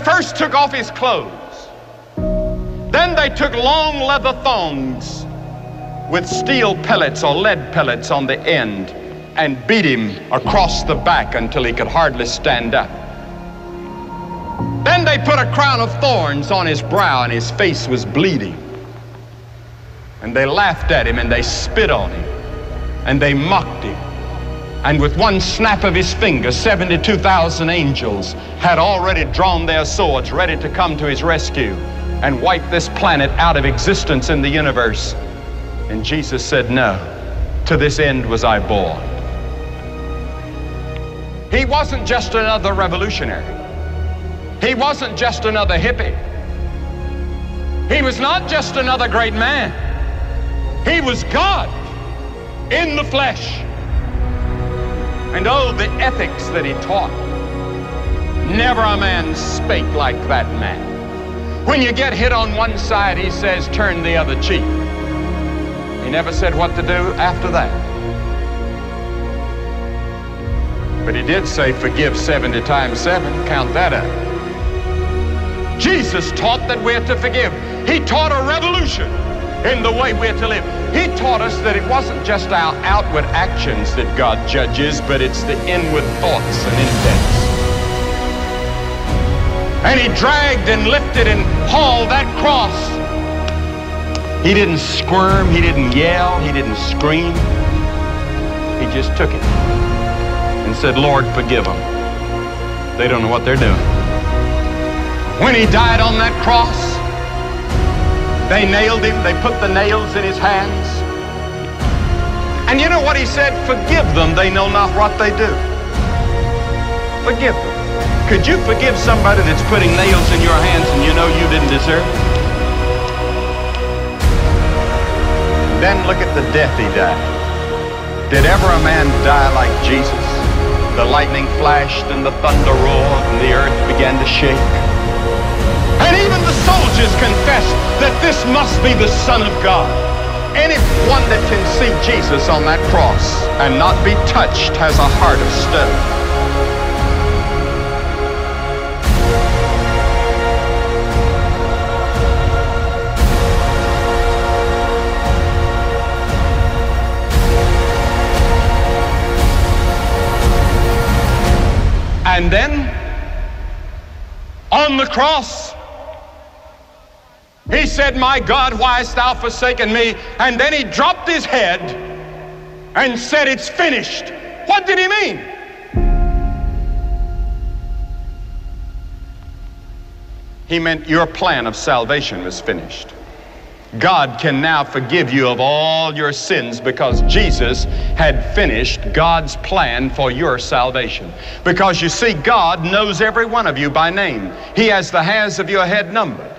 first took off his clothes. Then they took long leather thongs with steel pellets or lead pellets on the end and beat him across the back until he could hardly stand up. Then they put a crown of thorns on his brow and his face was bleeding. And they laughed at him and they spit on him and they mocked him. And with one snap of his finger, 72,000 angels had already drawn their swords ready to come to his rescue and wipe this planet out of existence in the universe. And Jesus said, no, to this end was I born. He wasn't just another revolutionary. He wasn't just another hippie. He was not just another great man. He was God in the flesh. And oh, the ethics that he taught. Never a man spake like that man. When you get hit on one side, he says, turn the other cheek. He never said what to do after that. But he did say, forgive 70 times 7. Count that up. Jesus taught that we're to forgive. He taught a revolution in the way we're to live. He taught us that it wasn't just our outward actions that God judges, but it's the inward thoughts and intents. And he dragged and lifted and hauled that cross. He didn't squirm, he didn't yell, he didn't scream. He just took it and said, Lord, forgive them. They don't know what they're doing. When he died on that cross, they nailed him, they put the nails in his hands. And you know what he said? Forgive them, they know not what they do. Forgive them. Could you forgive somebody that's putting nails in your hands and you know you didn't deserve it? Then look at the death he died. Did ever a man die like Jesus? The lightning flashed and the thunder roared and the earth began to shake. And even the soldiers confessed that this must be the Son of God. Anyone that can see Jesus on that cross and not be touched has a heart of stone. And then, on the cross, he said, my God, why hast thou forsaken me? And then he dropped his head and said, it's finished. What did he mean? He meant your plan of salvation was finished. God can now forgive you of all your sins because Jesus had finished God's plan for your salvation. Because you see, God knows every one of you by name. He has the hairs of your head numbered.